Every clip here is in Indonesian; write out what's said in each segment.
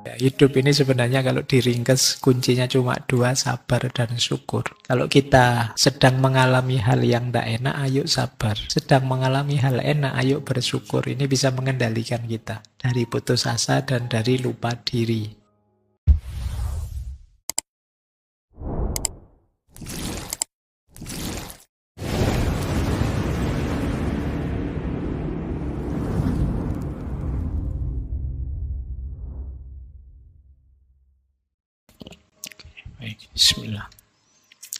Ya, hidup ini sebenarnya kalau diringkas kuncinya cuma dua, sabar dan syukur. Kalau kita sedang mengalami hal yang tidak enak, ayo sabar. Sedang mengalami hal enak, ayo bersyukur. Ini bisa mengendalikan kita dari putus asa dan dari lupa diri. Baik, bismillah.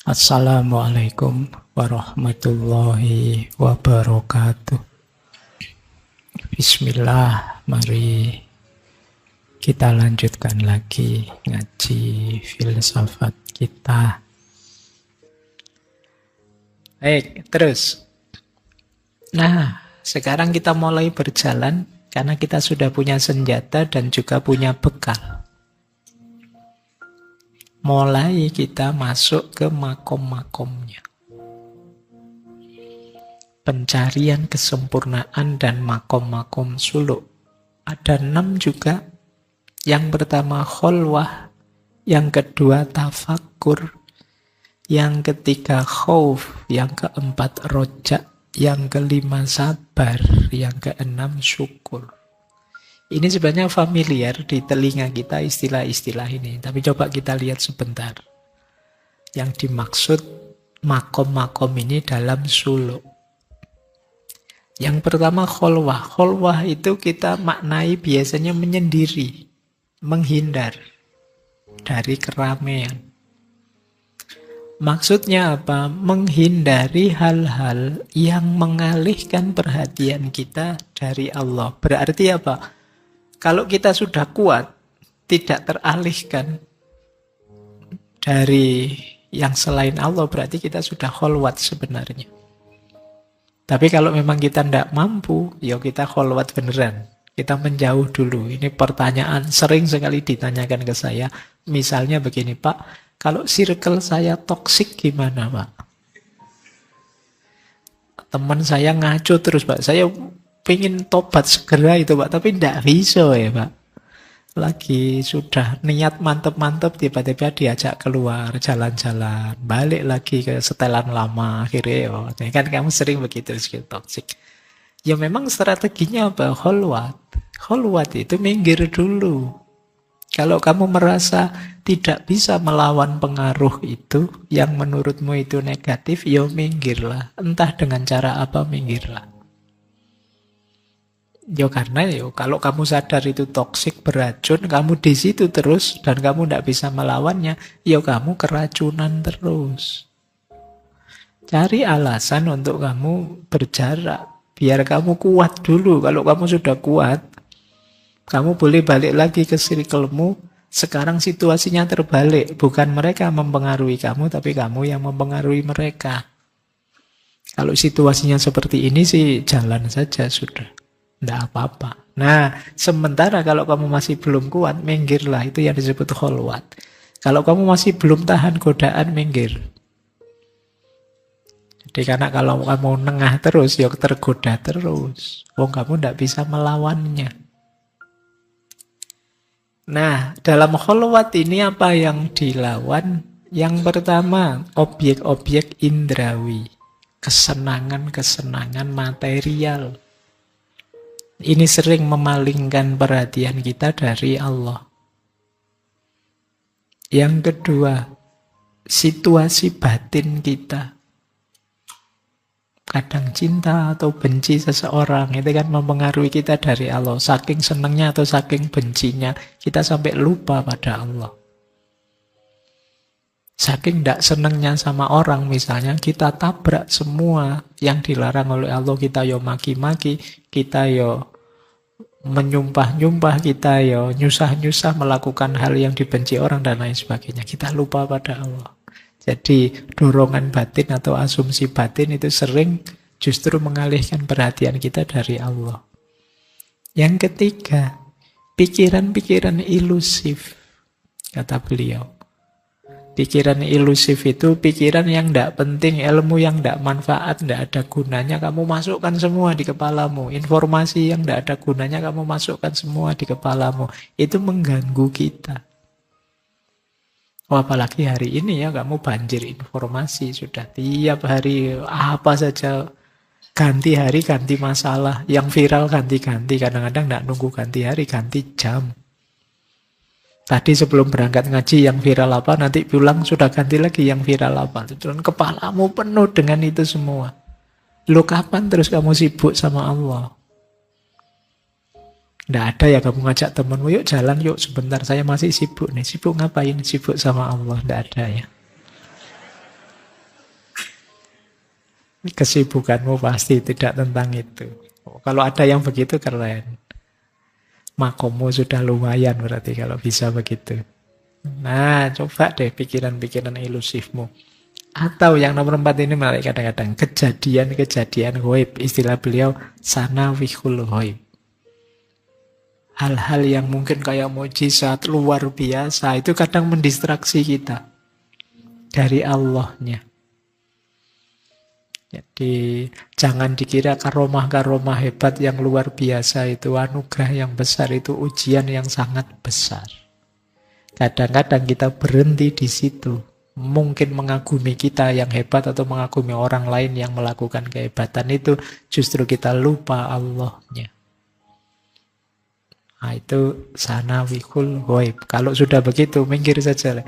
Assalamualaikum warahmatullahi wabarakatuh. Bismillah, mari kita lanjutkan lagi ngaji filsafat kita. Baik, terus. Nah, sekarang kita mulai berjalan karena kita sudah punya senjata dan juga punya bekal. Mulai kita masuk ke makom-makomnya. Pencarian kesempurnaan dan makom-makom suluk. Ada 6 juga. Yang pertama kholwah, yang kedua tafakkur, yang ketiga khauf, yang keempat rojak, yang kelima sabar, yang keenam syukur. Ini sebenarnya familiar di telinga kita istilah-istilah ini. Tapi coba kita lihat sebentar. Yang dimaksud makom-makom ini dalam suluk. Yang pertama kholwah. Kholwah itu kita maknai biasanya menyendiri. Menghindar dari keramaian. Maksudnya apa? Menghindari hal-hal yang mengalihkan perhatian kita dari Allah. Berarti apa? Kalau kita sudah kuat, tidak teralihkan dari yang selain Allah, berarti kita sudah kholwat sebenarnya. Tapi kalau memang kita tidak mampu, ya kita kholwat beneran. Kita menjauh dulu. Ini pertanyaan sering sekali ditanyakan ke saya. Misalnya begini, Pak, kalau circle saya toksik gimana, Pak? Teman saya ngaco terus, Pak. Saya pengen tobat segera itu, Pak. Tapi tidak bisa ya, Pak. Lagi sudah niat mantep-mantep, tiba-tiba diajak keluar, jalan-jalan. Balik lagi ke setelan lama. Akhirnya, ya kan kamu sering begitu, skill toksik. Ya memang strateginya apa? Kholwat. Kholwat itu minggir dulu. Kalau kamu merasa tidak bisa melawan pengaruh itu, yang menurutmu itu negatif, ya minggirlah. Entah dengan cara apa, minggirlah. Ya karena kalau kamu sadar itu toksik, beracun, kamu di situ terus, dan kamu tidak bisa melawannya, ya kamu keracunan terus. Cari alasan untuk kamu berjarak. Biar kamu kuat dulu. Kalau kamu sudah kuat, kamu boleh balik lagi ke circle-mu. Sekarang situasinya terbalik. Bukan mereka mempengaruhi kamu, tapi kamu yang mempengaruhi mereka. Kalau situasinya seperti ini sih, jalan saja sudah. Tidak apa-apa. Nah, sementara kalau kamu masih belum kuat, minggirlah. Itu yang disebut kholwat. Kalau kamu masih belum tahan godaan, minggir. Jadi karena kalau kamu nengah terus, ya tergoda terus. Wong kamu tidak bisa melawannya. Nah, dalam kholwat ini apa yang dilawan? Yang pertama, objek-objek indrawi. Kesenangan-kesenangan material. Ini sering memalingkan perhatian kita dari Allah. Yang kedua, situasi batin kita. Kadang cinta atau benci seseorang itu kan mempengaruhi kita dari Allah. Saking senangnya atau saking bencinya kita sampai lupa pada Allah. Saking tidak senangnya sama orang misalnya kita tabrak semua yang dilarang oleh Allah. Kita yo maki-maki, kita yo menyumpah-nyumpah, kita yo nyusah-nyusah melakukan hal yang dibenci orang dan lain sebagainya. Kita lupa pada Allah. Jadi dorongan batin atau asumsi batin itu sering justru mengalihkan perhatian kita dari Allah. Yang ketiga, pikiran-pikiran ilusif, kata beliau. Pikiran ilusif itu pikiran yang tidak penting, ilmu yang tidak manfaat, tidak ada gunanya, kamu masukkan semua di kepalamu. Informasi yang tidak ada gunanya, kamu masukkan semua di kepalamu. Itu mengganggu kita. Apalagi hari ini ya, kamu banjir informasi. Sudah tiap hari apa saja, ganti hari, ganti masalah. Yang viral ganti-ganti, kadang-kadang tidak nunggu ganti hari, ganti jam. Tadi sebelum berangkat ngaji yang viral apa, nanti pulang sudah ganti lagi yang viral apa. Dan kepalamu penuh dengan itu semua. Lu kapan terus kamu sibuk sama Allah? Nggak ada ya kamu ngajak temenmu, yuk jalan yuk sebentar, saya masih sibuk nih. Sibuk ngapain? Sibuk sama Allah. Nggak ada ya. Kesibukanmu pasti tidak tentang itu. Kalau ada yang begitu keren. Makommu sudah lumayan berarti kalau bisa begitu. Nah, coba deh pikiran-pikiran ilusifmu. Atau yang nomor 4 ini menarik kadang-kadang. Kejadian-kejadian ghaib. Istilah beliau sanawihul ghaib. Hal-hal yang mungkin kayak mukjizat luar biasa itu kadang mendistraksi kita dari Allahnya. Jadi jangan dikira karomah-karomah hebat yang luar biasa itu, anugerah yang besar itu, ujian yang sangat besar. Kadang-kadang kita berhenti di situ. Mungkin mengagumi kita yang hebat atau mengagumi orang lain yang melakukan kehebatan itu, justru kita lupa Allahnya. Nah, itu sanawihul ghaib. Kalau sudah begitu, minggir saja.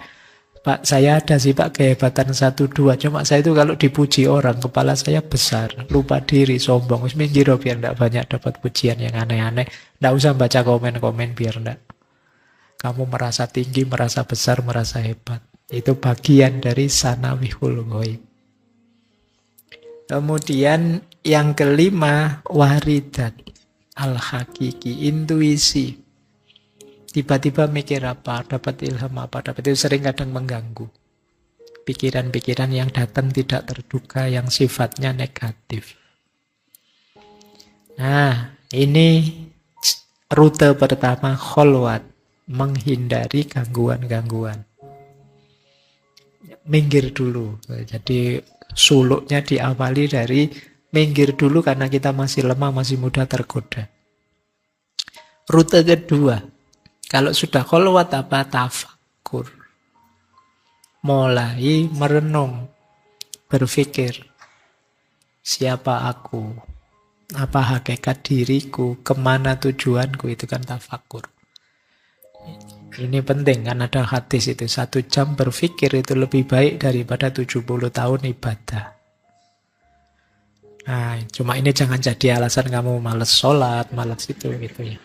Pak, saya ada sih Pak kehebatan 1-2. Cuma saya itu kalau dipuji orang, kepala saya besar. Lupa diri, sombong. Terus minggir biar tidak banyak dapat pujian yang aneh-aneh. Tidak usah baca komen-komen biar tidak. Kamu merasa tinggi, merasa besar, merasa hebat. Itu bagian dari sanawihul ghaib. Kemudian yang kelima, waridat. Al-hakiki, intuisi. Tiba-tiba mikir apa, dapat ilham apa, dapat itu sering kadang mengganggu. Pikiran-pikiran yang datang tidak terduga, yang sifatnya negatif. Nah, ini rute pertama kholwat, menghindari gangguan-gangguan. Minggir dulu. Jadi suluknya diawali dari minggir dulu karena kita masih lemah, masih mudah tergoda. Rute kedua, kalau sudah kholwat apa? Tafakkur. Mulai merenung, berpikir, siapa aku? Apa hakikat diriku? Kemana tujuanku? Itu kan tafakkur. Ini penting kan ada hadis itu. 1 jam berpikir itu lebih baik daripada 70 tahun ibadah. Nah, cuma ini jangan jadi alasan kamu males sholat, males itu gitu ya.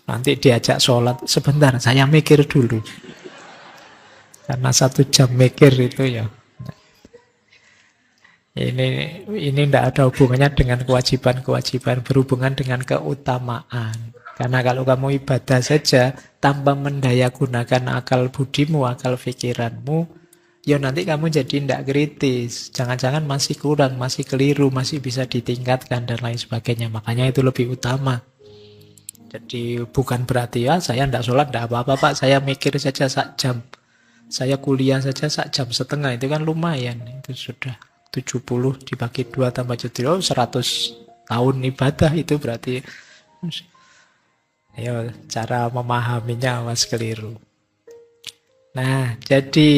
Nanti diajak sholat, sebentar saya mikir dulu. Karena 1 jam mikir itu ya. Ini tidak ada hubungannya dengan kewajiban-kewajiban, berhubungan dengan keutamaan. Karena kalau kamu ibadah saja tanpa mendaya gunakan akal budimu, akal pikiranmu, ya nanti kamu jadi tidak kritis. Jangan-jangan masih kurang, masih keliru, masih bisa ditingkatkan dan lain sebagainya. Makanya itu lebih utama. Jadi bukan berarti ya saya tidak sholat, tidak apa-apa Pak. Saya mikir saja 1 jam. Saya kuliah saja 1,5 jam. Itu kan lumayan. Itu sudah 70 dibagi 2 tambah 7, 100 tahun ibadah itu berarti. Ayo cara memahaminya awas keliru. Nah, jadi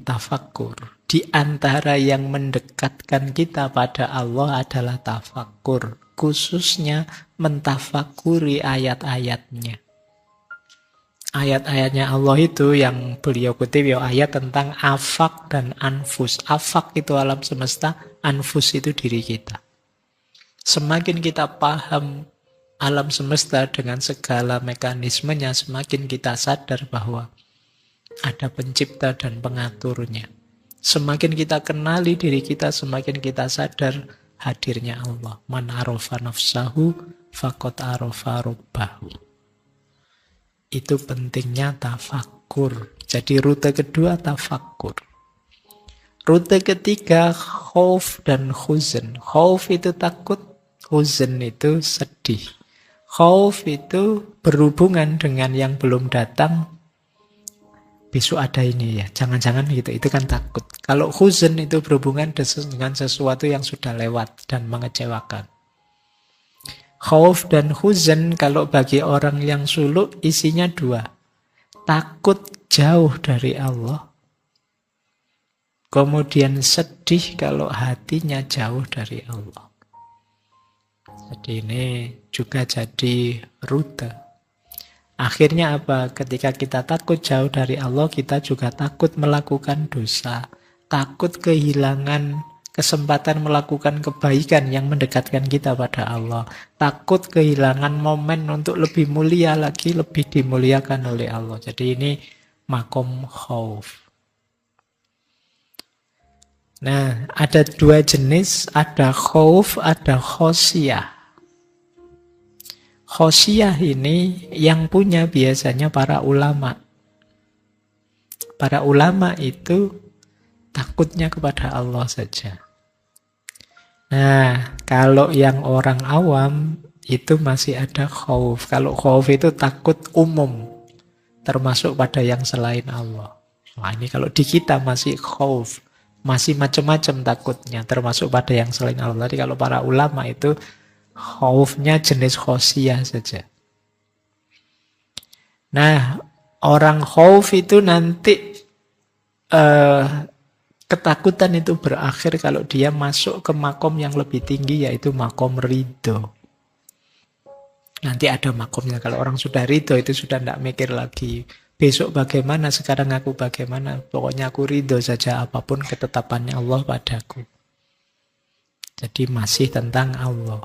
tafakkur. Di antara yang mendekatkan kita pada Allah adalah tafakkur. Khususnya mentafakuri ayat-ayatnya. Ayat-ayatnya Allah itu yang beliau kutip ya ayat tentang afak dan anfus. Afak itu alam semesta, anfus itu diri kita. Semakin kita paham alam semesta dengan segala mekanismenya, semakin kita sadar bahwa ada pencipta dan pengaturnya. Semakin kita kenali diri kita, semakin kita sadar hadirnya Allah. Man arofa nafsahu faqad arofa rabbahu. Itu pentingnya tafakkur. Jadi rute kedua tafakkur. Rute ketiga khauf dan khuzn. Khauf itu takut, khuzn itu sedih. Khauf itu berhubungan dengan yang belum datang, besok ada ini ya, jangan-jangan gitu, itu kan takut. Kalau huzn itu berhubungan dengan sesuatu yang sudah lewat dan mengecewakan. Khauf dan huzn kalau bagi orang yang suluk isinya dua. Takut jauh dari Allah. Kemudian sedih kalau hatinya jauh dari Allah. Jadi ini juga jadi rute. Akhirnya apa? Ketika kita takut jauh dari Allah, kita juga takut melakukan dosa. Takut kehilangan kesempatan melakukan kebaikan yang mendekatkan kita pada Allah. Takut kehilangan momen untuk lebih mulia lagi, lebih dimuliakan oleh Allah. Jadi ini makom khauf. Nah, ada dua jenis, ada khauf, ada khosyah. Khosyah ini yang punya biasanya para ulama. Para ulama itu takutnya kepada Allah saja. Nah, kalau yang orang awam itu masih ada khauf. Kalau khauf itu takut umum, termasuk pada yang selain Allah. Nah, ini kalau di kita masih khauf, masih macam-macam takutnya, termasuk pada yang selain Allah. Jadi kalau para ulama itu khaufnya jenis khosyah saja. Nah, orang khauf itu nanti ketakutan itu berakhir kalau dia masuk ke makom yang lebih tinggi, yaitu makom ridho. Nanti ada makomnya. Kalau orang sudah ridho itu sudah tidak mikir lagi. Besok bagaimana, sekarang aku bagaimana. Pokoknya aku ridho saja apapun ketetapannya Allah padaku. Jadi masih tentang Allah.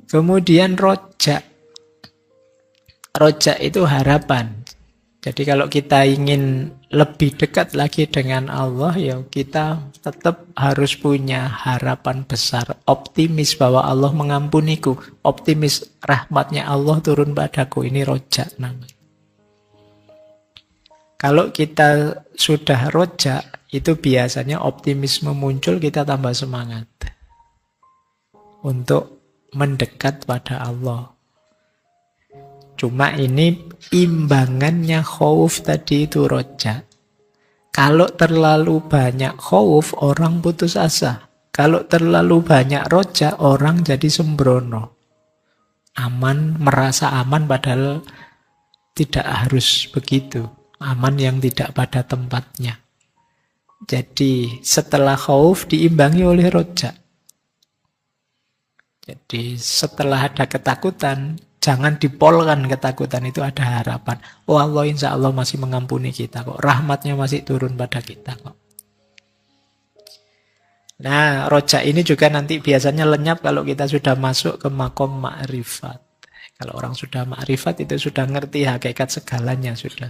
Kemudian rojak. Rojak itu harapan. Jadi kalau kita ingin lebih dekat lagi dengan Allah, ya kita tetap harus punya harapan besar. Optimis bahwa Allah mengampuniku. Optimis rahmatnya Allah turun padaku. Ini rojak namanya. Kalau kita sudah rojak, itu biasanya optimisme muncul, kita tambah semangat untuk mendekat pada Allah. Cuma ini imbangannya khauf tadi itu rojak. Kalau terlalu banyak khauf, orang putus asa. Kalau terlalu banyak rojak, orang jadi sembrono. Aman, merasa aman padahal tidak harus begitu. Aman yang tidak pada tempatnya. Jadi setelah khauf diimbangi oleh rojak. Jadi setelah ada ketakutan, jangan dipolkan ketakutan, itu ada harapan. Oh Allah, insya Allah masih mengampuni kita kok. Rahmatnya masih turun pada kita kok. Nah, rojak ini juga nanti biasanya lenyap kalau kita sudah masuk ke makom ma'rifat. Kalau orang sudah ma'rifat itu sudah ngerti hakikat segalanya, sudah.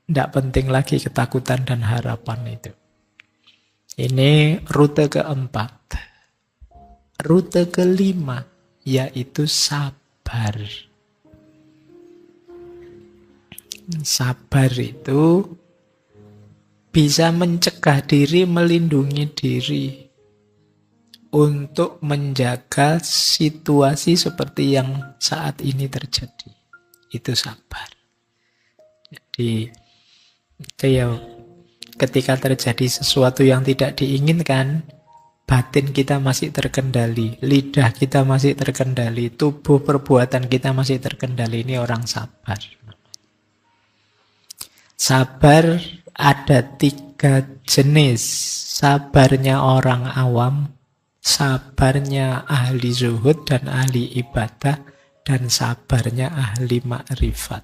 Tidak penting lagi ketakutan dan harapan itu. Ini rute keempat. Rute kelima, yaitu sabar. Sabar itu bisa mencegah diri, melindungi diri untuk menjaga situasi seperti yang saat ini terjadi. Itu sabar. Jadi, ketika terjadi sesuatu yang tidak diinginkan, batin kita masih terkendali, lidah kita masih terkendali, tubuh perbuatan kita masih terkendali. Ini orang sabar. Sabar ada 3 jenis. Sabarnya orang awam, sabarnya ahli zuhud dan ahli ibadah, dan sabarnya ahli makrifat.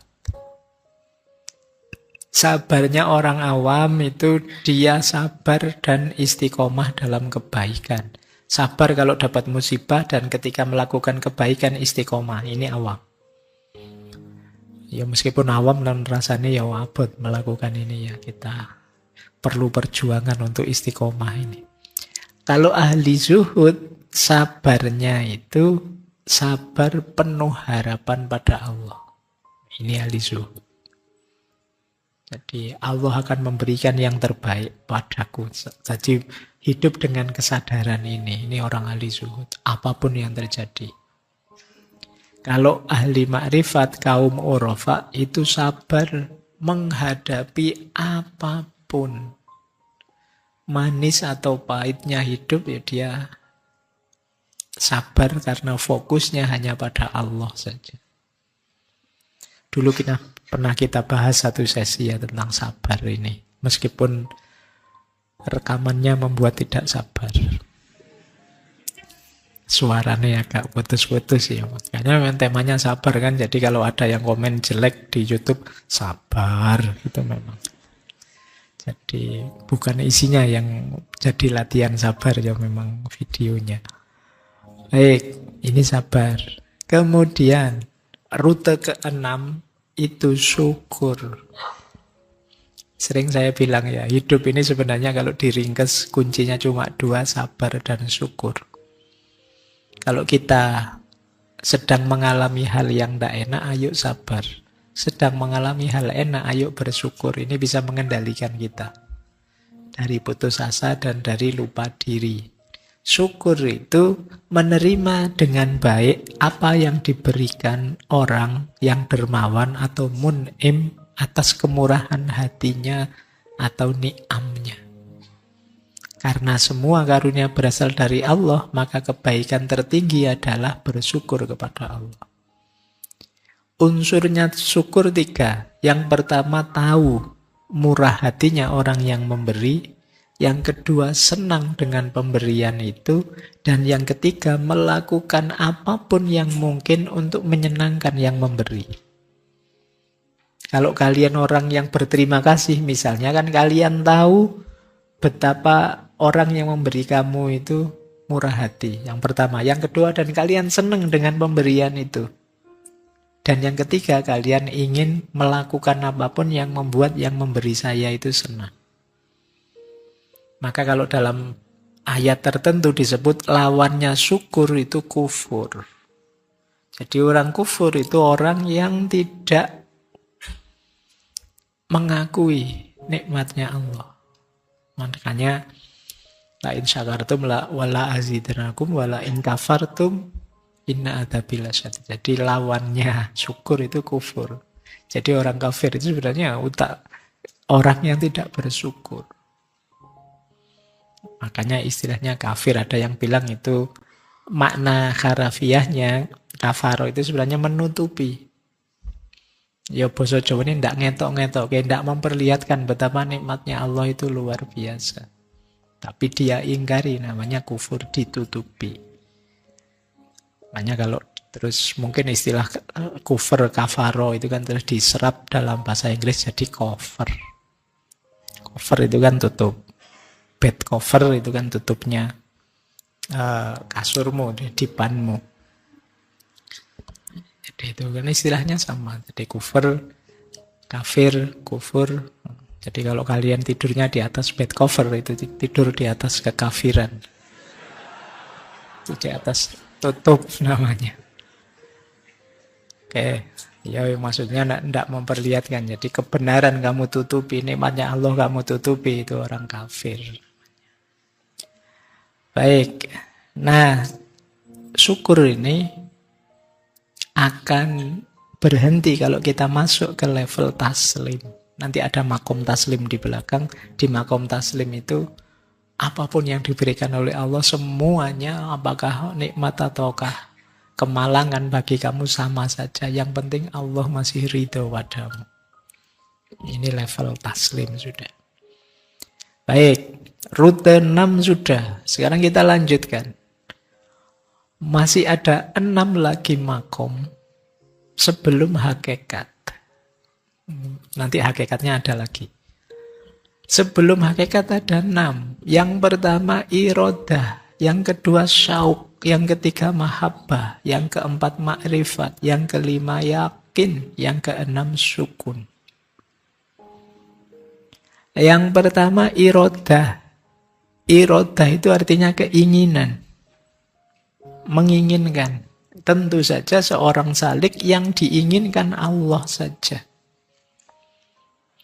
Sabarnya orang awam itu dia sabar dan istiqomah dalam kebaikan. Sabar kalau dapat musibah dan ketika melakukan kebaikan istiqomah. Ini awam. Ya meskipun awam dan rasanya ya abot melakukan ini ya. Kita perlu perjuangan untuk istiqomah ini. Kalau ahli zuhud, sabarnya itu sabar penuh harapan pada Allah. Ini ahli zuhud. Jadi Allah akan memberikan yang terbaik padaku. Jadi hidup dengan kesadaran ini. Ini orang ahli zuhud. Apapun yang terjadi. Kalau ahli makrifat, kaum urafa itu sabar menghadapi apapun. Manis atau pahitnya hidup ya dia sabar karena fokusnya hanya pada Allah saja. Dulu kita bahas satu sesi ya tentang sabar ini. Meskipun rekamannya membuat tidak sabar. Suaranya agak putus-putus ya. Makanya memang temanya sabar kan. Jadi kalau ada yang komen jelek di YouTube, sabar. Itu memang. Jadi bukan isinya yang jadi latihan sabar ya memang videonya. Baik, ini sabar. Kemudian rute ke-6 itu syukur. Sering saya bilang ya, hidup ini sebenarnya kalau diringkes kuncinya cuma 2, sabar dan syukur. Kalau kita sedang mengalami hal yang tidak enak, ayo sabar. Sedang mengalami hal enak, ayo bersyukur. Ini bisa mengendalikan kita dari putus asa dan dari lupa diri. Syukur itu menerima dengan baik apa yang diberikan orang yang dermawan atau mun'im atas kemurahan hatinya atau ni'amnya. Karena semua karunia berasal dari Allah, maka kebaikan tertinggi adalah bersyukur kepada Allah. Unsurnya syukur 3. Yang pertama tahu murah hatinya orang yang memberi. Yang kedua senang dengan pemberian itu. Dan yang ketiga melakukan apapun yang mungkin untuk menyenangkan yang memberi. Kalau kalian orang yang berterima kasih misalnya kan kalian tahu betapa orang yang memberi kamu itu murah hati. Yang pertama. Yang kedua, dan kalian senang dengan pemberian itu. Dan yang ketiga, kalian ingin melakukan apapun yang membuat yang memberi saya itu senang. Maka kalau dalam ayat tertentu disebut lawannya syukur itu kufur. Jadi orang kufur itu orang yang tidak mengakui nikmatnya Allah. Makanya la in syakartum wala azidannakum wala in kafartum inna adzabi lasyadid. Jadi lawannya syukur itu kufur. Jadi orang kafir itu sebenarnya orang yang tidak bersyukur. Makanya istilahnya kafir, ada yang bilang itu makna harafiahnya kafaro itu sebenarnya menutupi. Ya basa Jawa ini tidak ngetok-ngetok, tidak memperlihatkan betapa nikmatnya Allah itu luar biasa. Tapi dia ingkari, namanya kufur, ditutupi. Makanya kalau terus mungkin istilah kufur, kafaro itu kan terus diserap dalam bahasa Inggris jadi cover. Cover itu kan tutup. Bed cover itu kan tutupnya kasurmu, dipanmu. Jadi itu kan istilahnya sama. Jadi kufur, kafir, kufur. Jadi kalau kalian tidurnya di atas bed cover, itu tidur di atas kekafiran. Itu di atas tutup namanya. Oke, ya maksudnya tidak memperlihatkan. Jadi kebenaran kamu tutupi, nikmatnya Allah kamu tutupi, itu orang kafir. Baik, nah syukur ini akan berhenti kalau kita masuk ke level taslim. Nanti ada makom taslim di belakang. Di makom taslim itu apapun yang diberikan oleh Allah semuanya, apakah nikmat ataukah kemalangan bagi kamu sama saja. Yang penting Allah masih ridho padamu. Ini level taslim sudah. Baik, rute 6 sudah. Sekarang kita lanjutkan. Masih ada 6 lagi makom sebelum hakikat. Nanti hakikatnya ada lagi. Sebelum hakikat ada 6. Yang pertama irodah, yang kedua syauk, yang ketiga mahabbah, yang keempat makrifat, yang kelima yakin, yang keenam sukun. Yang pertama irodah. Irodah itu artinya keinginan. Menginginkan. Tentu saja seorang salik yang diinginkan Allah saja.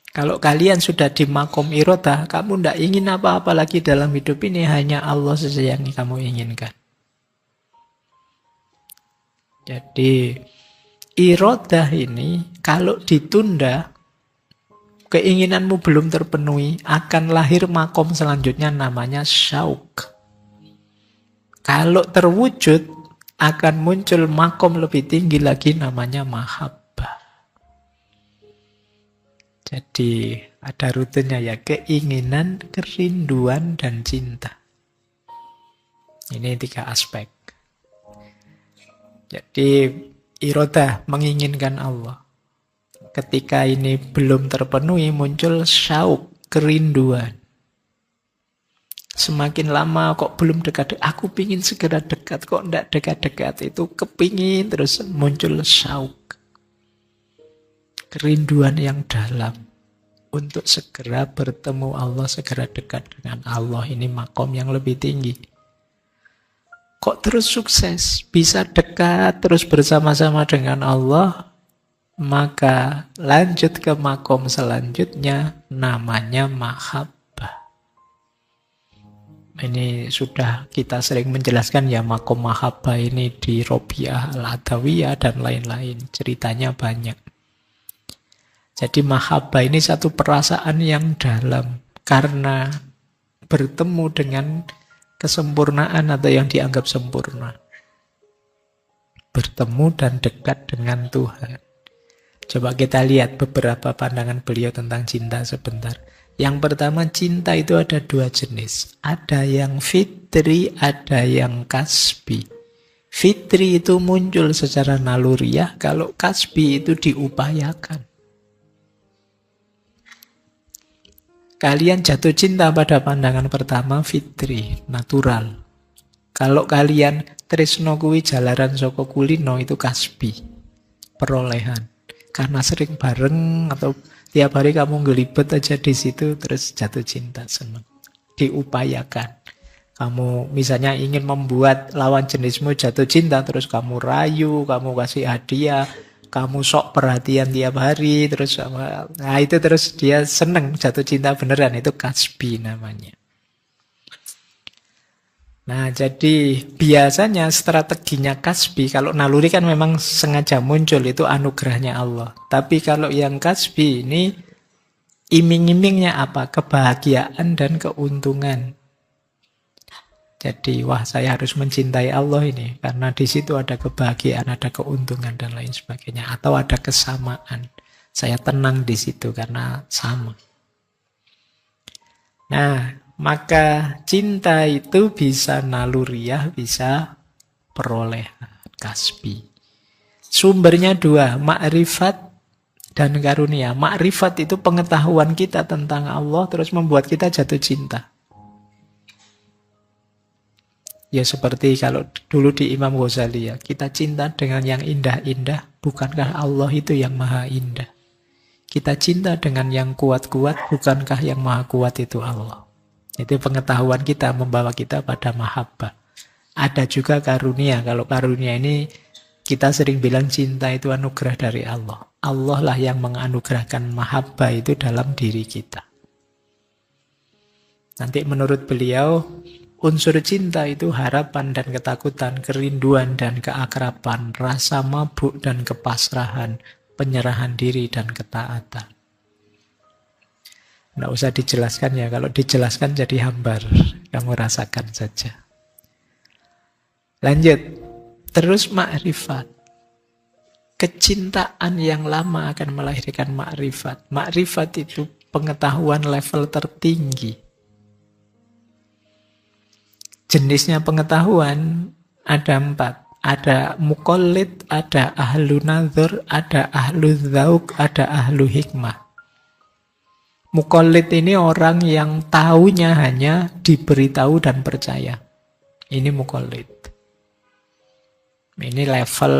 Kalau kalian sudah di makom irodah, kamu tidak ingin apa-apa lagi dalam hidup ini, hanya Allah saja yang kamu inginkan. Jadi Irodah ini kalau ditunda, keinginanmu belum terpenuhi, akan lahir makom selanjutnya namanya syauk. Kalau terwujud, akan muncul makom lebih tinggi lagi namanya mahabbah. Jadi ada rutenya ya, keinginan, kerinduan, dan cinta. Ini 3 aspek. Jadi irodah, menginginkan Allah. Ketika ini belum terpenuhi, muncul syauk, kerinduan. Semakin lama kok belum dekat, aku pingin segera dekat, kok tidak dekat-dekat. Itu kepingin, terus muncul syauk. Kerinduan yang dalam untuk segera bertemu Allah, segera dekat dengan Allah. Ini makom yang lebih tinggi. Kok terus sukses, bisa dekat terus bersama-sama dengan Allah, maka lanjut ke makom selanjutnya, namanya mahabbah. Ini sudah kita sering menjelaskan ya, makom mahabbah ini di Robiah Al-Adawiyah dan lain-lain. Ceritanya banyak. Jadi mahabbah ini satu perasaan yang dalam, karena bertemu dengan kesempurnaan atau yang dianggap sempurna. Bertemu dan dekat dengan Tuhan. Coba kita lihat beberapa pandangan beliau tentang cinta sebentar. Yang pertama, cinta itu ada 2 jenis. Ada yang fitri, ada yang kasbi. Fitri itu muncul secara naluriah, kalau kasbi itu diupayakan. Kalian jatuh cinta pada pandangan pertama fitri, natural. Kalau kalian tresno kuwi jalaran saka kulino, itu kasbi, perolehan. Karena sering bareng atau tiap hari kamu ngelibet aja di situ, terus jatuh cinta, senang. Diupayakan. Kamu misalnya ingin membuat lawan jenismu jatuh cinta, terus kamu rayu, kamu kasih hadiah, kamu sok perhatian tiap hari, terus nah itu terus dia seneng, jatuh cinta beneran, itu kasbi namanya. Nah, jadi biasanya strateginya kasbi, kalau naluri kan memang sengaja muncul, itu anugerahnya Allah. Tapi kalau yang kasbi ini iming-imingnya apa? Kebahagiaan dan keuntungan. Jadi, wah saya harus mencintai Allah ini, karena di situ ada kebahagiaan, ada keuntungan, dan lain sebagainya. Atau ada kesamaan. Saya tenang di situ karena sama. Nah, maka cinta itu bisa naluriah, bisa perolehan, kasbi. Sumbernya 2, makrifat dan karunia. Makrifat itu pengetahuan kita tentang Allah, terus membuat kita jatuh cinta. Ya seperti kalau dulu di Imam Ghazali ya, kita cinta dengan yang indah-indah, bukankah Allah itu yang maha indah? Kita cinta dengan yang kuat-kuat, bukankah yang maha kuat itu Allah? Itu pengetahuan kita membawa kita pada mahabbah. Ada juga karunia. Kalau karunia ini kita sering bilang cinta itu anugerah dari Allah. Allah lah yang menganugerahkan mahabbah itu dalam diri kita. Nanti menurut beliau, unsur cinta itu harapan dan ketakutan, kerinduan dan keakraban, rasa mabuk dan kepasrahan, penyerahan diri dan ketaatan. Nggak usah dijelaskan ya, kalau dijelaskan jadi hambar. Kamu rasakan saja. Lanjut. Terus makrifat. Kecintaan yang lama akan melahirkan makrifat. Makrifat itu pengetahuan level tertinggi. Jenisnya pengetahuan ada 4. Ada muqallid, ada ahlu nadhur, ada ahlu dzauk, ada ahlu hikmah. Muqallid ini orang yang tahunya hanya diberitahu dan percaya. Ini muqallid. Ini level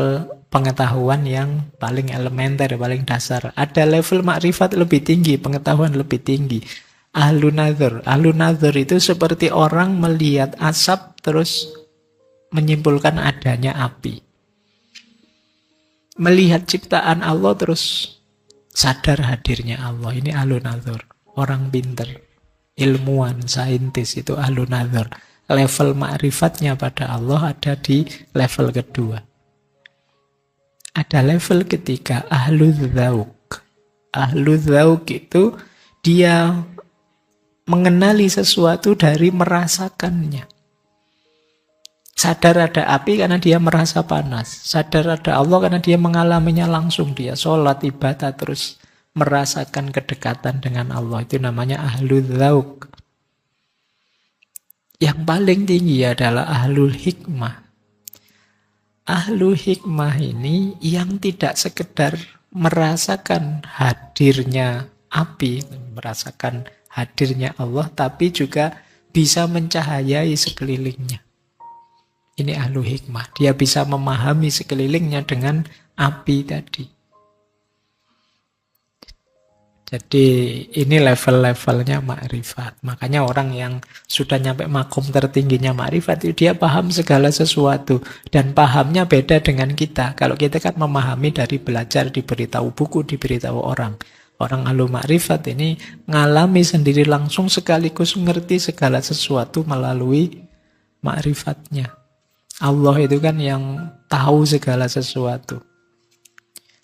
pengetahuan yang paling elementer, paling dasar. Ada level makrifat lebih tinggi, pengetahuan lebih tinggi. Ahlu nadhur. Ahlu nadhur itu seperti orang melihat asap terus menyimpulkan adanya api. Melihat ciptaan Allah terus sadar hadirnya Allah. Ini ahlu nadhur. Orang pinter, ilmuwan, saintis itu ahlu nadhur. Level ma'rifatnya pada Allah ada di level kedua. Ada level ketiga, ahlu dzauk. Ahlu dzauk itu dia mengenali sesuatu dari merasakannya. Sadar ada api karena dia merasa panas. Sadar ada Allah karena dia mengalaminya langsung. Dia sholat, ibadah, terus merasakan kedekatan dengan Allah. Itu namanya ahlul dzauk. Yang paling tinggi adalah ahlul hikmah. Ahlul hikmah ini yang tidak sekedar merasakan hadirnya api, merasakan hadirnya Allah, tapi juga bisa mencahayai sekelilingnya. Ini ahlu hikmah. Dia bisa memahami sekelilingnya dengan api tadi. Jadi ini level-levelnya ma'rifat. Makanya orang yang sudah nyampe makom tertingginya ma'rifat itu dia paham segala sesuatu. Dan pahamnya beda dengan kita. Kalau kita kan memahami dari belajar, diberitahu buku, diberitahu orang. Orang ahlu ma'rifat ini ngalami sendiri langsung sekaligus ngerti segala sesuatu melalui ma'rifatnya. Allah itu kan yang tahu segala sesuatu.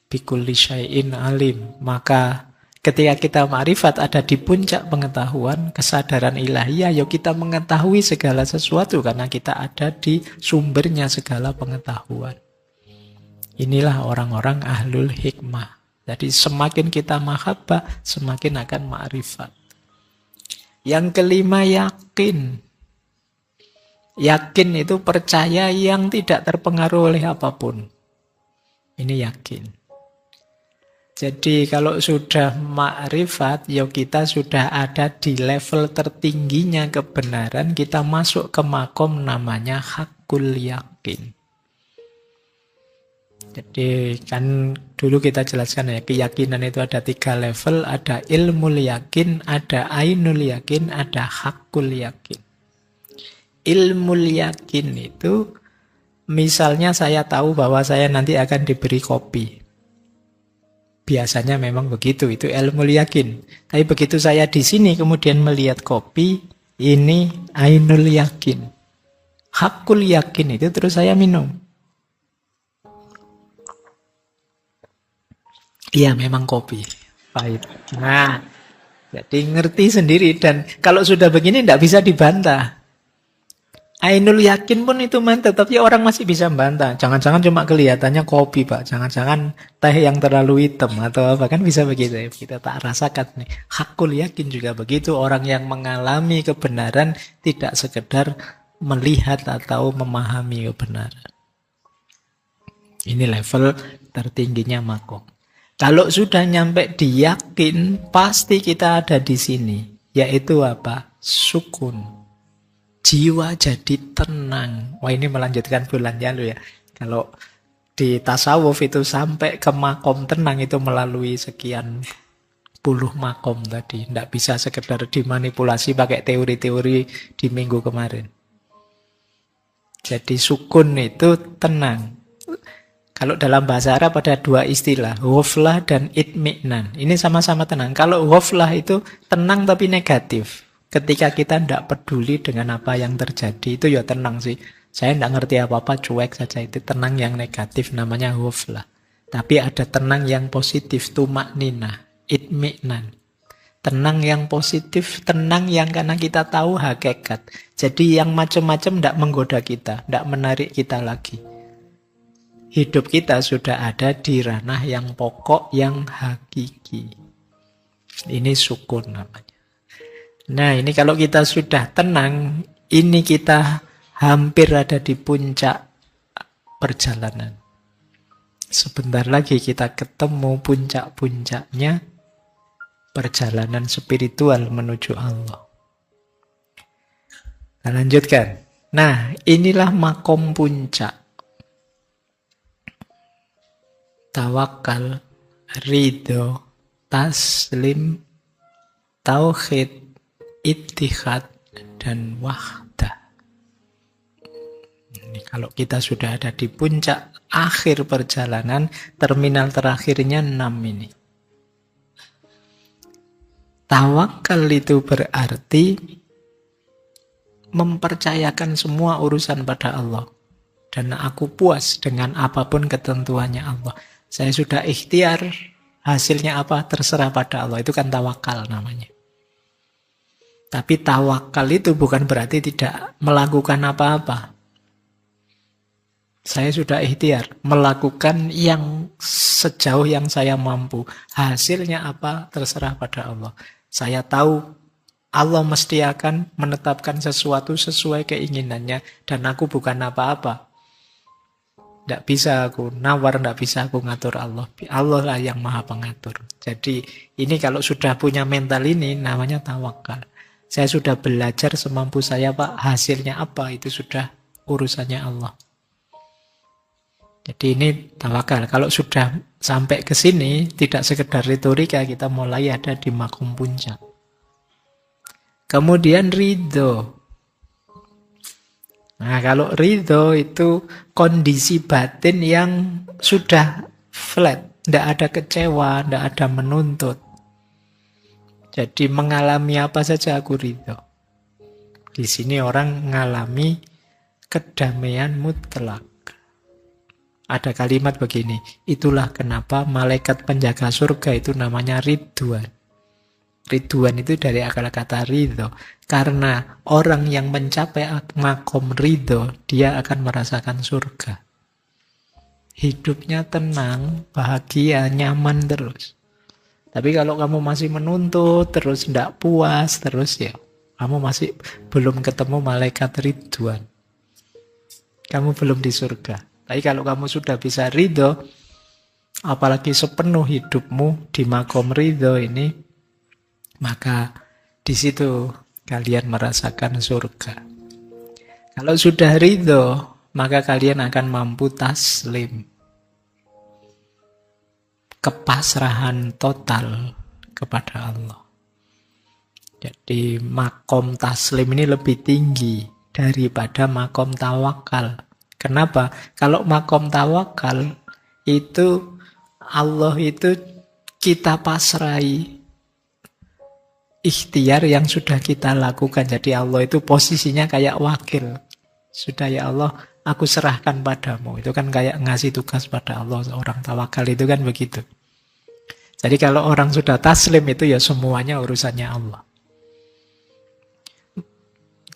Bikulli syai'in alim. Maka ketika kita ma'rifat ada di puncak pengetahuan, kesadaran ilahiyah, yuk kita mengetahui segala sesuatu karena kita ada di sumbernya segala pengetahuan. Inilah orang-orang ahlul hikmah. Jadi semakin kita mahabbah, semakin akan ma'rifat. Yang kelima, yakin. Yakin itu percaya yang tidak terpengaruh oleh apapun. Ini yakin. Jadi kalau sudah ma'rifat, ya kita sudah ada di level tertingginya kebenaran, kita masuk ke makom namanya hakul yakin. Jadi kan dulu kita jelaskan ya, keyakinan itu ada 3 level, ada ilmul yakin, ada ainul yakin, ada hakul yakin. Ilmul yakin itu, misalnya saya tahu bahwa saya nanti akan diberi kopi. Biasanya memang begitu, itu ilmul yakin. Tapi begitu saya di sini kemudian melihat kopi, ini ainul yakin. Hakul yakin itu terus saya minum. Iya memang kopi, pahit. Nah, jadi ngerti sendiri dan kalau sudah begini tidak bisa dibantah. Ainul yakin pun itu mantap, tapi orang masih bisa membantah. Jangan-jangan cuma kelihatannya kopi, Pak. Jangan-jangan teh yang terlalu hitam atau apa. Kan bisa begitu ya. Kita tak rasakan nih. Hakul yakin juga begitu. Orang yang mengalami kebenaran tidak sekedar melihat atau memahami kebenaran. Ini level tertingginya makom. Kalau sudah nyampe di yakin, pasti kita ada di sini. Yaitu apa? Sukun. Jiwa jadi tenang. Wah ini melanjutkan bulan lalu ya. Kalau di tasawuf itu sampai ke makom tenang itu melalui sekian puluh makom tadi. Tidak bisa sekedar dimanipulasi pakai teori-teori di minggu kemarin. Jadi sukun itu tenang. Kalau dalam bahasa Arab ada 2 istilah, ghaflah dan itmi'nan. Ini sama-sama tenang. Kalau ghaflah itu tenang tapi negatif. Ketika kita tidak peduli dengan apa yang terjadi, itu ya tenang sih. Saya tidak ngerti apa-apa, cuek saja. Itu tenang yang negatif, namanya ghaflah. Tapi ada tenang yang positif, tumakninah, itmi'nan. Tenang yang positif, tenang yang karena kita tahu hakikat. Jadi yang macam-macam tidak menggoda kita, tidak menarik kita lagi. Hidup kita sudah ada di ranah yang pokok, yang hakiki. Ini sukun namanya. Nah ini kalau kita sudah tenang, ini kita hampir ada di puncak perjalanan. Sebentar lagi kita ketemu puncak-puncaknya perjalanan spiritual menuju Allah. Kita lanjutkan. Nah inilah makom puncak. Tawakal, ridho, taslim, tauhid, ittihad, dan wahdah. Ini kalau kita sudah ada di puncak akhir perjalanan, terminal terakhirnya 6 ini. Tawakal itu berarti mempercayakan semua urusan pada Allah. Dan aku puas dengan apapun ketentuannya Allah. Saya sudah ikhtiar, hasilnya apa terserah pada Allah. Itu kan tawakal namanya. Tapi tawakal itu bukan berarti tidak melakukan apa-apa. Saya sudah ikhtiar melakukan yang sejauh yang saya mampu. Hasilnya apa terserah pada Allah. Saya tahu Allah mesti akan menetapkan sesuatu sesuai keinginannya. Dan aku bukan apa-apa. Tidak bisa aku nawar, tidak bisa aku ngatur Allah. Allah lah yang maha pengatur. Jadi ini kalau sudah punya mental ini namanya tawakal. Saya sudah belajar semampu saya Pak. Hasilnya apa itu sudah urusannya Allah. Jadi ini tawakal. Kalau sudah sampai ke sini, tidak sekedar retorika, kita mulai ada di makom puncak. Kemudian ridho. Nah, kalau ridho itu kondisi batin yang sudah flat. Tidak ada kecewa, tidak ada menuntut. Jadi mengalami apa saja aku ridho. Di sini orang mengalami kedamaian mutlak. Ada kalimat begini, itulah kenapa malaikat penjaga surga itu namanya Ridwan. Ridwan itu dari akar kata ridho. Karena orang yang mencapai makom ridho, dia akan merasakan surga. Hidupnya tenang, bahagia, nyaman terus. Tapi kalau kamu masih menuntut, terus tidak puas, terus ya, kamu masih belum ketemu malaikat Ridwan. Kamu belum di surga. Tapi kalau kamu sudah bisa ridho, apalagi sepenuh hidupmu di makom ridho ini, maka di situ kalian merasakan surga. Kalau sudah ridho, maka kalian akan mampu taslim. Kepasrahan total kepada Allah. Jadi makom taslim ini lebih tinggi daripada makom tawakal. Kenapa? Kalau makom tawakal itu Allah itu kita pasrai ikhtiar yang sudah kita lakukan. Jadi Allah itu posisinya kayak wakil. Sudah ya Allah, aku serahkan padamu. Itu kan kayak ngasih tugas pada Allah. Orang tawakal itu kan begitu. Jadi kalau orang sudah taslim itu ya semuanya urusannya Allah.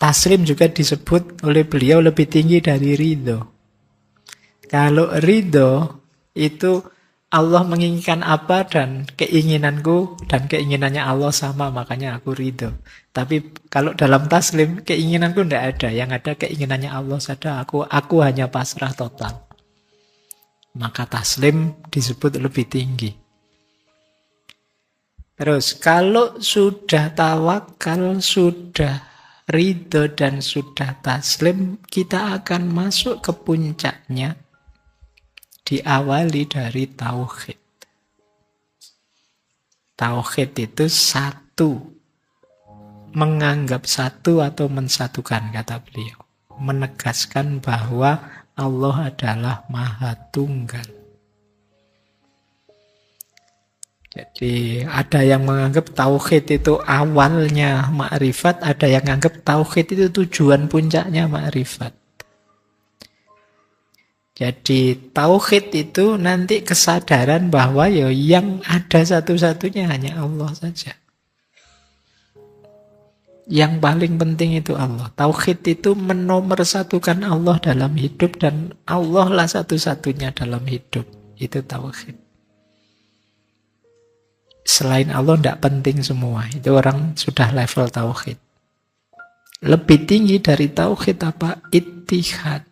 Taslim juga disebut oleh beliau lebih tinggi dari ridho. Kalau ridho itu Allah menginginkan apa dan keinginanku dan keinginannya Allah sama, makanya aku ridho. Tapi kalau dalam taslim keinginanku tidak ada, yang ada keinginannya Allah saja. Aku hanya pasrah total. Maka taslim disebut lebih tinggi. Terus kalau sudah tawakal, sudah ridho dan sudah taslim, kita akan masuk ke puncaknya diawali dari tauhid. Tauhid itu satu, menganggap satu atau mensatukan, kata beliau. Menegaskan bahwa Allah adalah Maha Tunggal. Jadi ada yang menganggap tauhid itu awalnya makrifat, ada yang menganggap tauhid itu tujuan puncaknya makrifat. Jadi tauhid itu nanti kesadaran bahwa ya yang ada satu-satunya hanya Allah saja. Yang paling penting itu Allah. Tauhid itu menomorsatukan Allah dalam hidup dan Allah lah satu-satunya dalam hidup. Itu tauhid. Selain Allah tidak penting semua. Itu orang sudah level tauhid. Lebih tinggi dari tauhid apa? Ittihad.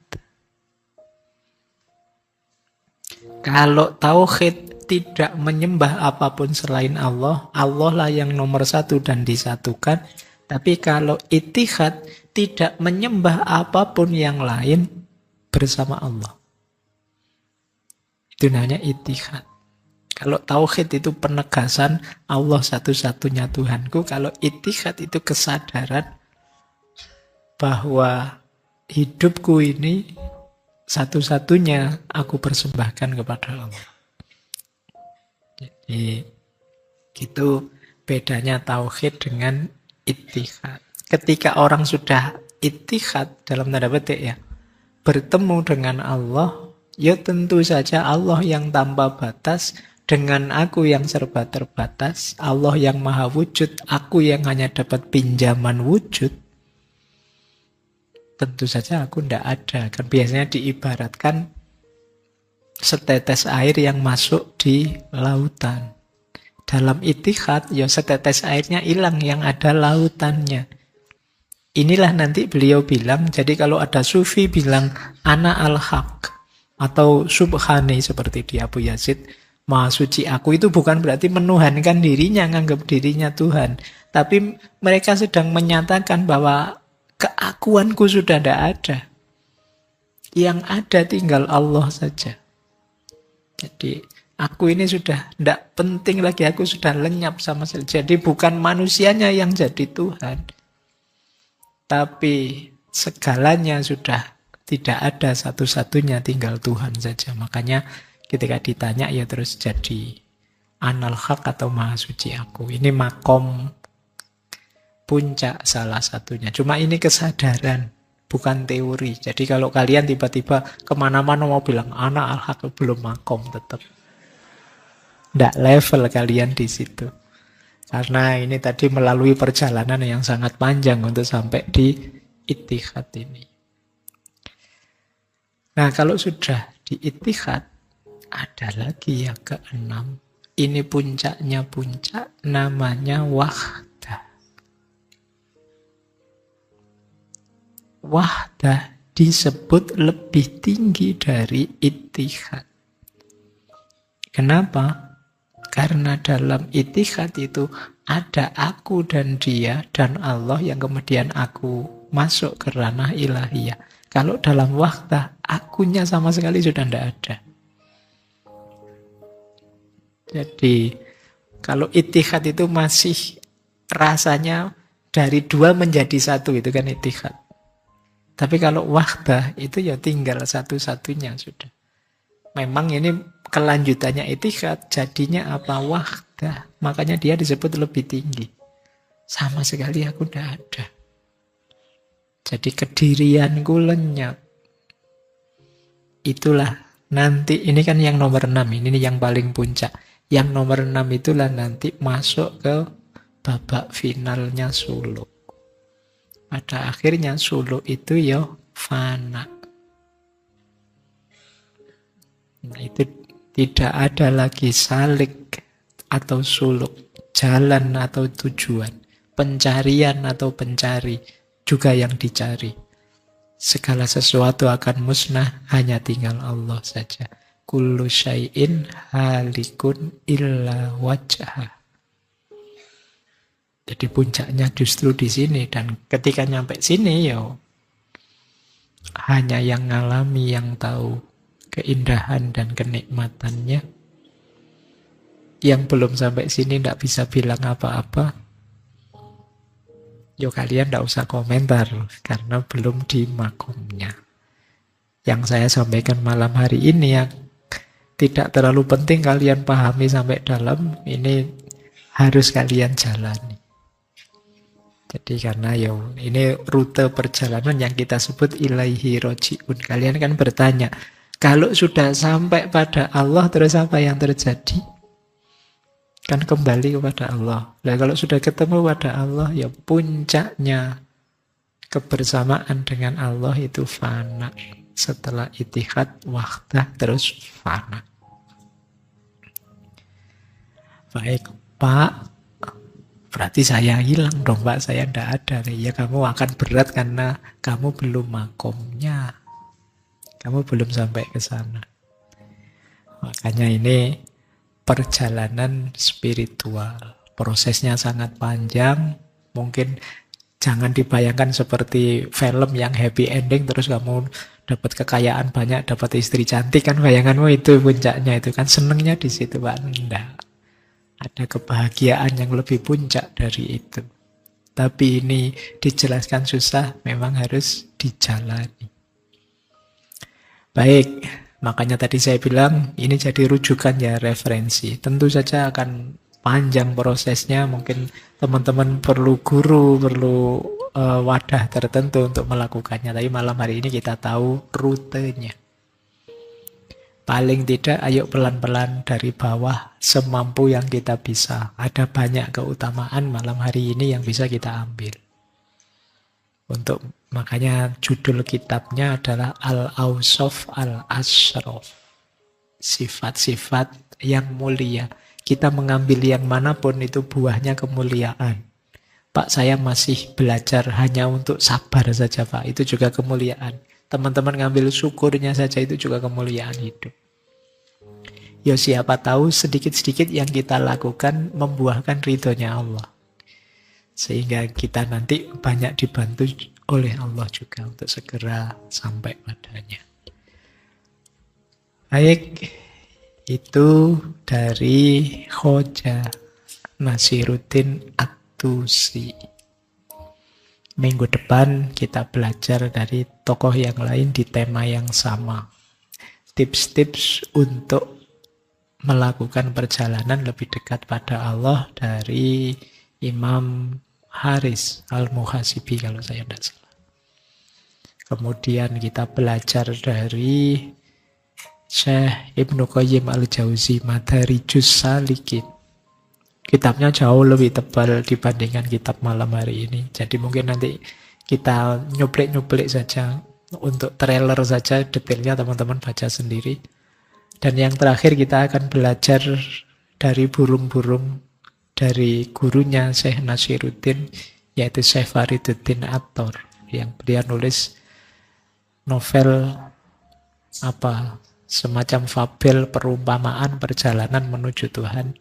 Kalau tauhid tidak menyembah apapun selain Allah, Allah lah yang nomor satu dan disatukan. Tapi kalau ittihad tidak menyembah apapun yang lain bersama Allah. Itu namanya ittihad. Kalau tauhid itu penegasan Allah satu-satunya Tuhanku. Kalau ittihad itu kesadaran bahwa hidupku ini satu-satunya aku persembahkan kepada Allah. Jadi itu bedanya tauhid dengan ittihad. Ketika orang sudah ittihad dalam tanda petik ya, bertemu dengan Allah, ya tentu saja Allah yang tanpa batas dengan aku yang serba terbatas, Allah yang maha wujud, aku yang hanya dapat pinjaman wujud. Tentu saja aku tidak ada. Kan biasanya diibaratkan setetes air yang masuk di lautan. Dalam itihad, ya setetes airnya hilang, yang ada lautannya. Inilah nanti beliau bilang, jadi kalau ada sufi bilang, ana al-haq, atau subhani seperti di Abu Yazid, maha suci aku, itu bukan berarti menuhankan dirinya, nganggap dirinya Tuhan. Tapi mereka sedang menyatakan bahwa keakuanku sudah tidak ada. Yang ada tinggal Allah saja. Jadi aku ini sudah tidak penting lagi, aku sudah lenyap sama sekali. Jadi bukan manusianya yang jadi Tuhan. Tapi segalanya sudah tidak ada, satu-satunya tinggal Tuhan saja. Makanya ketika ditanya ya terus jadi anal haq atau maha suci aku. Ini makom puncak salah satunya. Cuma ini kesadaran, bukan teori. Jadi kalau kalian tiba-tiba kemana-mana mau bilang anak al-haq, belum makom tetap. Tidak level kalian di situ. Karena ini tadi melalui perjalanan yang sangat panjang untuk sampai di ittihad ini. Nah kalau sudah di ittihad, ada lagi yang keenam. Ini puncaknya puncak, namanya wahdah. Wahdah disebut lebih tinggi dari ittihad. Kenapa? Karena dalam ittihad itu ada aku dan dia dan Allah yang kemudian aku masuk ke ranah ilahiyah. Kalau dalam wahdah, akunya sama sekali sudah tidak ada. Jadi kalau ittihad itu masih rasanya dari dua menjadi satu, itu kan ittihad. Tapi kalau wahdah itu ya tinggal satu-satunya sudah. Memang ini kelanjutannya ittihad, jadinya apa? Wahdah. Makanya dia disebut lebih tinggi. Sama sekali aku tidak ada. Jadi kedirianku lenyap. Itulah nanti, ini kan yang nomor 6, ini yang paling puncak. Yang nomor 6 itulah nanti masuk ke babak finalnya suluk. Pada akhirnya suluk itu ya fana. Nah itu tidak ada lagi salik atau suluk, jalan atau tujuan, pencarian atau pencari, juga yang dicari. Segala sesuatu akan musnah, hanya tinggal Allah saja. Kullu syai'in halikun illa wajhah. Jadi puncaknya justru di sini, dan ketika nyampe sini ya hanya yang ngalami yang tahu keindahan dan kenikmatannya. Yang belum sampai sini tidak bisa bilang apa-apa. Yo kalian tidak usah komentar karena belum di makomnya. Yang saya sampaikan malam hari ini yang tidak terlalu penting kalian pahami sampai dalam, ini harus kalian jalani. Jadi karena ini rute perjalanan yang kita sebut ilaihi roji'un. Kalian kan bertanya, kalau sudah sampai pada Allah terus apa yang terjadi? Kan kembali kepada Allah. Nah, kalau sudah ketemu pada Allah, ya puncaknya kebersamaan dengan Allah itu fana. Setelah ittihad, wahdah, terus fana. Baik, Pak. Berarti saya hilang dong, Pak. Saya tidak ada. Ya, kamu akan berat karena kamu belum makomnya. Kamu belum sampai ke sana. Makanya ini perjalanan spiritual. Prosesnya sangat panjang. Mungkin jangan dibayangkan seperti film yang happy ending terus kamu dapat kekayaan banyak, dapat istri cantik, kan bayanganmu itu puncaknya, itu kan senengnya di situ, Pak. Enggak. Ada kebahagiaan yang lebih puncak dari itu. Tapi ini dijelaskan susah, memang harus dijalani. Baik, makanya tadi saya bilang ini jadi rujukan ya, referensi. Tentu saja akan panjang prosesnya, mungkin teman-teman perlu guru, perlu wadah tertentu untuk melakukannya. Tapi malam hari ini kita tahu rutenya. Paling tidak ayo pelan-pelan dari bawah semampu yang kita bisa. Ada banyak keutamaan malam hari ini yang bisa kita ambil. Makanya judul kitabnya adalah Al-Awsaf Al-Ashraf. Sifat-sifat yang mulia. Kita mengambil yang manapun itu buahnya kemuliaan. Pak, saya masih belajar hanya untuk sabar saja, Pak. Itu juga kemuliaan. Teman-teman ngambil syukurnya saja itu juga kemuliaan hidup. Ya siapa tahu sedikit-sedikit yang kita lakukan membuahkan ridhonya Allah. Sehingga kita nanti banyak dibantu oleh Allah juga untuk segera sampai padanya. Baik, itu dari Khoja Nasiruddin At-Tusi. Minggu depan kita belajar dari tokoh yang lain di tema yang sama. Tips-tips untuk melakukan perjalanan lebih dekat pada Allah dari Imam Haris Al-Muhasibi kalau saya tidak salah. Kemudian kita belajar dari Syekh Ibnu Qayyim Al-Jauzi, Madarijus Salikin. Kitabnya jauh lebih tebal dibandingkan kitab malam hari ini. Jadi mungkin nanti kita nyuplik-nyuplik saja. Untuk trailer saja, detailnya teman-teman baca sendiri. Dan yang terakhir kita akan belajar dari burung-burung dari gurunya Syekh Nasiruddin, yaitu Syekh Fariduddin Attor, yang beliau nulis novel semacam fabel perumpamaan perjalanan menuju Tuhan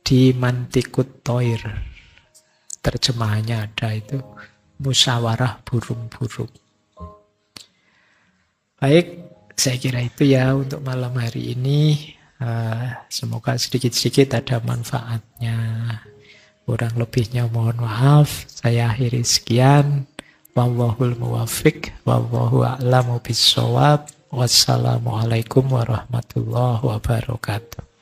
di Mantikut Toir. Terjemahannya ada itu, musyawarah burung-burung. Baik, saya kira itu ya untuk malam hari ini. Semoga sedikit-sedikit ada manfaatnya. Kurang lebihnya mohon maaf. Saya akhiri sekian. Wallahul muwaffiq. Wallahu a'lamu bissawab. Wassalamualaikum warahmatullahi wabarakatuh.